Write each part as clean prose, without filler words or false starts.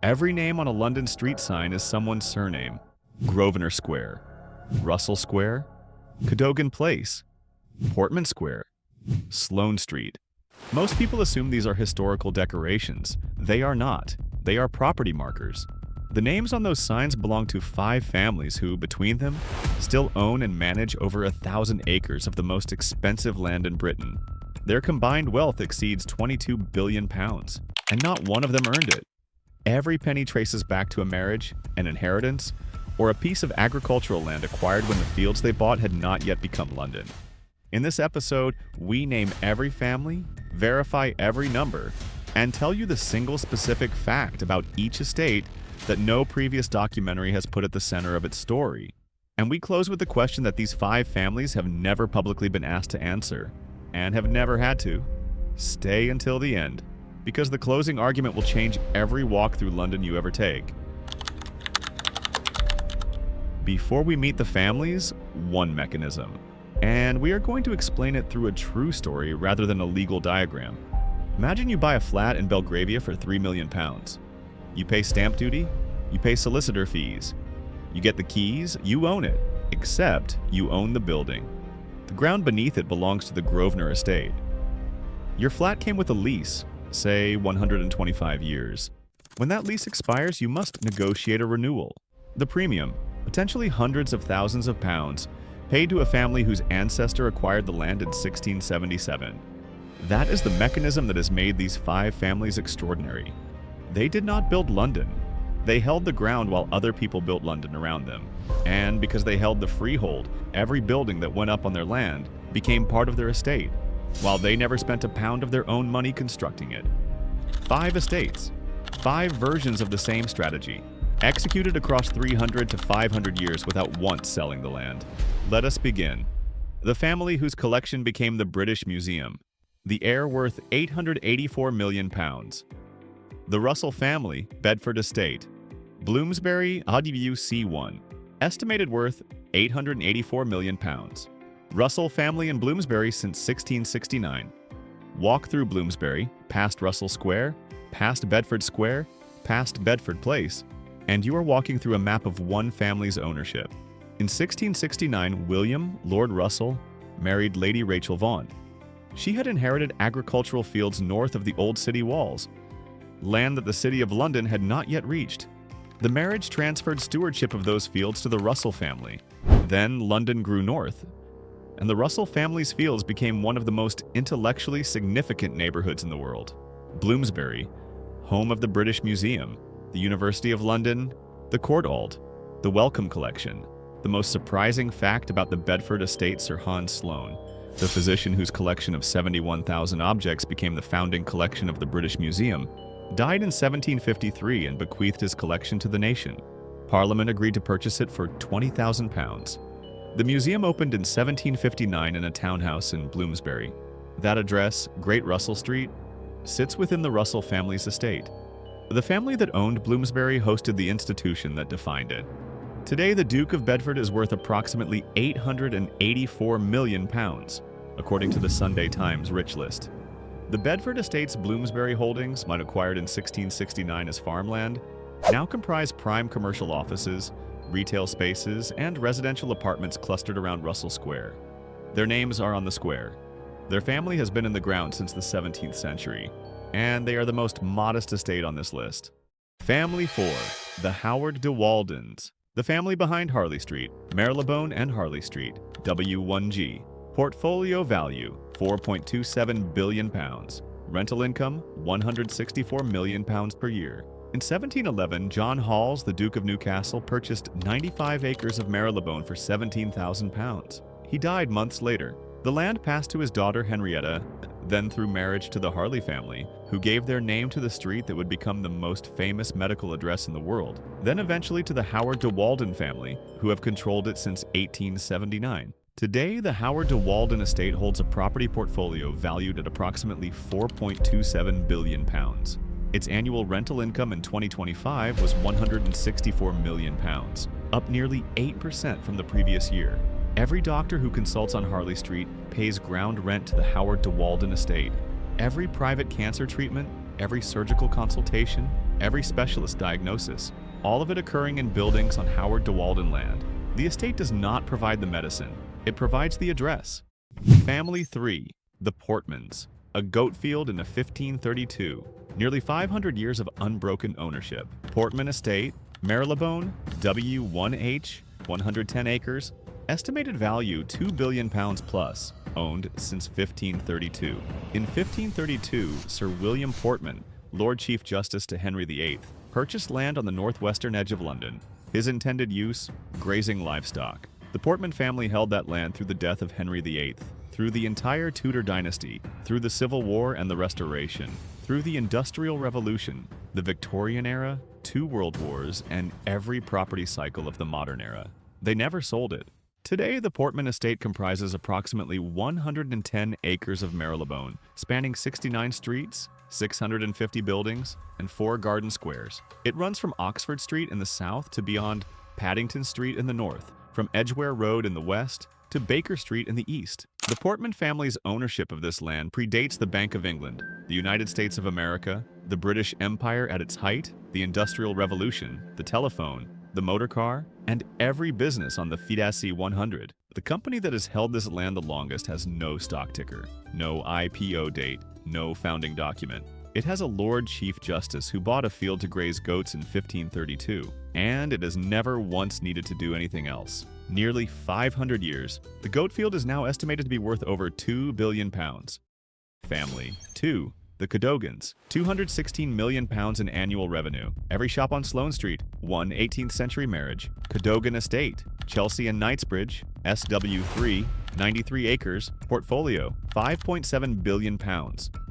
Every name on a London street sign is someone's surname. Grosvenor Square, Russell Square, Cadogan Place, Portman Square, Sloane Street. Most people assume these are historical decorations. They are not. They are property markers. The names on those signs belong to 5 families who, between them, still own and manage over 1,000 acres of the most expensive land in Britain. Their combined wealth exceeds £22 billion, and not one of them earned it. Every penny traces back to a marriage, an inheritance, or a piece of agricultural land acquired when the fields they bought had not yet become London. In this episode, we name every family, verify every number, and tell you the single specific fact about each estate that no previous documentary has put at the center of its story. And we close with the question that these 5 families have never publicly been asked to answer, and have never had to. Stay until the end, because the closing argument will change every walk through London you ever take. Before we meet the families, one mechanism. And we are going to explain it through a true story rather than a legal diagram. Imagine you buy a flat in Belgravia for £3 million. You pay stamp duty, you pay solicitor fees. You get the keys, you own it, except you own the building. The ground beneath it belongs to the Grosvenor Estate. Your flat came with a lease, say 125 years. When that lease expires, you must negotiate a renewal. The premium, potentially hundreds of thousands of pounds, paid to a family whose ancestor acquired the land in 1677. That is the mechanism that has made these 5 families extraordinary. They did not build London. They held the ground while other people built London around them. And because they held the freehold, every building that went up on their land became part of their estate, while they never spent a pound of their own money constructing it. 5 estates, 5 versions of the same strategy, executed across 300 to 500 years without once selling the land. Let us begin. The family whose collection became the British Museum, the heir worth £884 million. The Russell family, Bedford Estate, Bloomsbury AWC1, estimated worth £884 million. Russell family in Bloomsbury since 1669. Walk through Bloomsbury, past Russell Square, past Bedford Square, past Bedford Place, and you are walking through a map of one family's ownership. In 1669, William, Lord Russell, married Lady Rachel Vaughan. She had inherited agricultural fields north of the old city walls, land that the City of London had not yet reached. The marriage transferred stewardship of those fields to the Russell family. Then London grew north, and the Russell family's fields became one of the most intellectually significant neighborhoods in the world. Bloomsbury, home of the British Museum, the University of London, the Courtauld, the Wellcome Collection. The most surprising fact about the Bedford Estate, Sir Hans Sloane, the physician whose collection of 71,000 objects became the founding collection of the British Museum, died in 1753 and bequeathed his collection to the nation. Parliament agreed to purchase it for £20,000. The museum opened in 1759 in a townhouse in Bloomsbury. That address, Great Russell Street, sits within the Russell family's estate. The family that owned Bloomsbury hosted the institution that defined it. Today, the Duke of Bedford is worth approximately £884 million, according to the Sunday Times Rich List. The Bedford Estate's Bloomsbury holdings, might acquired in 1669 as farmland, now comprise prime commercial offices, retail spaces, and residential apartments clustered around Russell Square. Their names are on the square. Their family has been in the ground since the 17th century, and they are the most modest estate on this list. Family 4, the Howard de Waldens, the family behind Harley Street, Marylebone and Harley Street, W1G. Portfolio value, £4.27 billion. Rental income, £164 million per year. In 1711, John Halls, the Duke of Newcastle, purchased 95 acres of Marylebone for £17,000. He died months later. The land passed to his daughter Henrietta, then through marriage to the Harley family, who gave their name to the street that would become the most famous medical address in the world, then eventually to the Howard de Walden family, who have controlled it since 1879. Today, the Howard de Walden estate holds a property portfolio valued at approximately £4.27 billion. Its annual rental income in 2025 was £164 million, up nearly 8% from the previous year. Every doctor who consults on Harley Street pays ground rent to the Howard de Walden estate. Every private cancer treatment, every surgical consultation, every specialist diagnosis, all of it occurring in buildings on Howard to Walden land. The estate does not provide the medicine, it provides the address. Family 3, the Portmans, a goat field in 1532. Nearly 500 years of unbroken ownership. Portman Estate, Marylebone, W1H, 110 acres, estimated value £2 billion plus, owned since 1532. In 1532, Sir William Portman, Lord Chief Justice to Henry VIII, purchased land on the northwestern edge of London. His intended use? Grazing livestock. The Portman family held that land through the death of Henry VIII, through the entire Tudor dynasty, through the Civil War and the Restoration, through the Industrial Revolution, the Victorian era, 2 world wars, and every property cycle of the modern era. They never sold it. Today, the Portman Estate comprises approximately 110 acres of Marylebone, spanning 69 streets, 650 buildings, and 4 garden squares. It runs from Oxford Street in the south to beyond Paddington Street in the north, from Edgware Road in the west to Baker Street in the east. The Portman family's ownership of this land predates the Bank of England, the United States of America, the British Empire at its height, the Industrial Revolution, the telephone, the motor car, and every business on the FTSE 100. The company that has held this land the longest has no stock ticker, no IPO date, no founding document. It has a Lord Chief Justice who bought a field to graze goats in 1532, and it has never once needed to do anything else. Nearly 500 years, the goat field is now estimated to be worth over £2 billion. Family 2. The Cadogans, £216 million in annual revenue. Every shop on Sloane Street, 1 18th century marriage. Cadogan Estate, Chelsea and Knightsbridge, SW3, 93 acres, portfolio, £5.7 billion.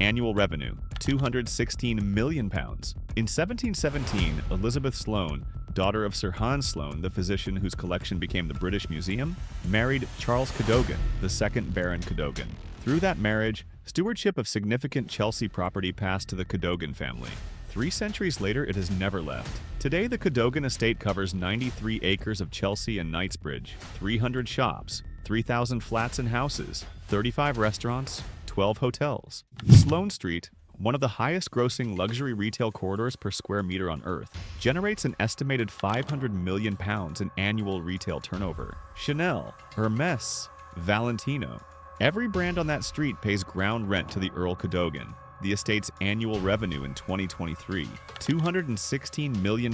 Annual revenue, £216 million. In 1717, Elizabeth Sloane, daughter of Sir Hans Sloane, the physician whose collection became the British Museum, married Charles Cadogan, the 2nd Baron Cadogan. Through that marriage, stewardship of significant Chelsea property passed to the Cadogan family. 3 centuries later, it has never left. Today, the Cadogan Estate covers 93 acres of Chelsea and Knightsbridge, 300 shops, 3,000 flats and houses, 35 restaurants, 12 hotels. Sloane Street, one of the highest-grossing luxury retail corridors per square meter on Earth, generates an estimated £500 million in annual retail turnover. Chanel, Hermes, Valentino. Every brand on that street pays ground rent to the Earl Cadogan. The estate's annual revenue in 2023, £216 million.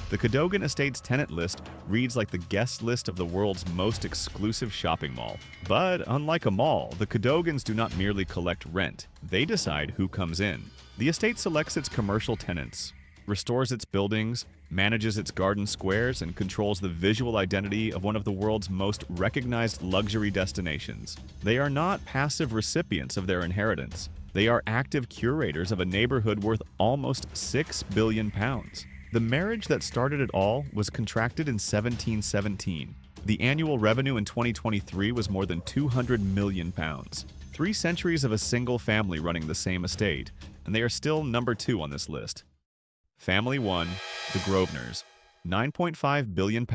The Cadogan Estate's tenant list reads like the guest list of the world's most exclusive shopping mall. But unlike a mall, the Cadogans do not merely collect rent, they decide who comes in. The estate selects its commercial tenants, restores its buildings, manages its garden squares, and controls the visual identity of one of the world's most recognized luxury destinations. They are not passive recipients of their inheritance. They are active curators of a neighborhood worth almost £6 billion. The marriage that started it all was contracted in 1717. The annual revenue in 2023 was more than £200 million. 3 centuries of a single family running the same estate, and they are still number 2 on this list. Family 1, the Grosvenors, £9.5 billion,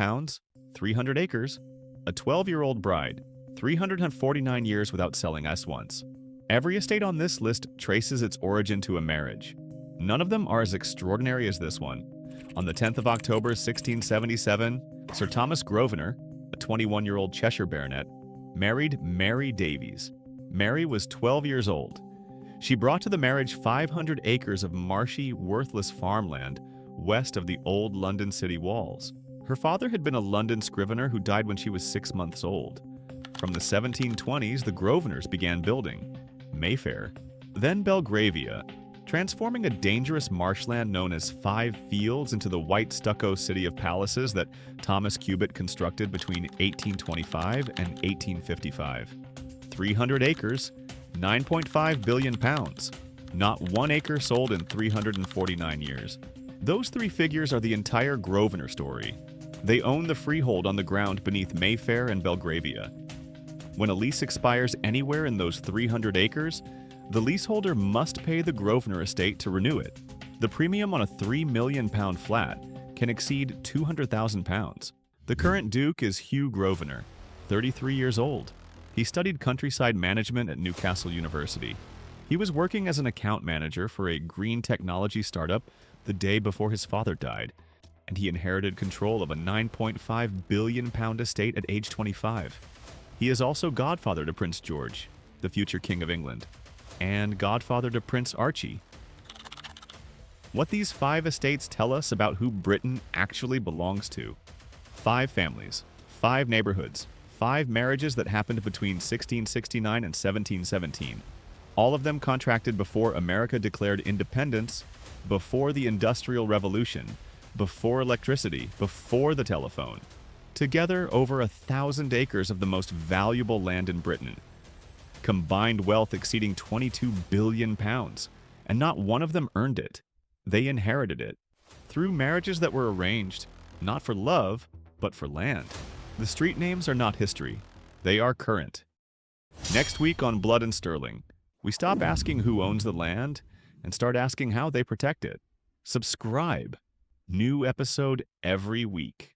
300 acres, a 12-year-old bride, 349 years without selling us once. Every estate on this list traces its origin to a marriage. None of them are as extraordinary as this one. On the 10th of October 1677, Sir Thomas Grosvenor, a 21-year-old Cheshire baronet, married Mary Davies. Mary was 12 years old. She brought to the marriage 500 acres of marshy, worthless farmland west of the old London city walls. Her father had been a London scrivener who died when she was 6 months old. From the 1720s, the Grosvenors began building Mayfair, then Belgravia, transforming a dangerous marshland known as 5 Fields into the white stucco city of palaces that Thomas Cubitt constructed between 1825 and 1855. 300 acres, £9.5 billion. Not 1 acre sold in 349 years. Those 3 figures are the entire Grosvenor story. They own the freehold on the ground beneath Mayfair and Belgravia. When a lease expires anywhere in those 300 acres, the leaseholder must pay the Grosvenor Estate to renew it. The premium on a £3 million flat can exceed £200,000. The current Duke is Hugh Grosvenor, 33 years old. He studied countryside management at Newcastle University. He was working as an account manager for a green technology startup the day before his father died, and he inherited control of a £9.5 billion estate at age 25. He is also godfather to Prince George, the future King of England, and godfather to Prince Archie. What these 5 estates tell us about who Britain actually belongs to: 5 families, 5 neighborhoods, 5 marriages that happened between 1669 and 1717, all of them contracted before America declared independence, before the Industrial Revolution, before electricity, before the telephone. Together, over 1,000 acres of the most valuable land in Britain. Combined wealth exceeding £22 billion, and not one of them earned it. They inherited it, through marriages that were arranged, not for love, but for land. The street names are not history. They are current. Next week on Blood and Sterling, we stop asking who owns the land and start asking how they protect it. Subscribe. New episode every week.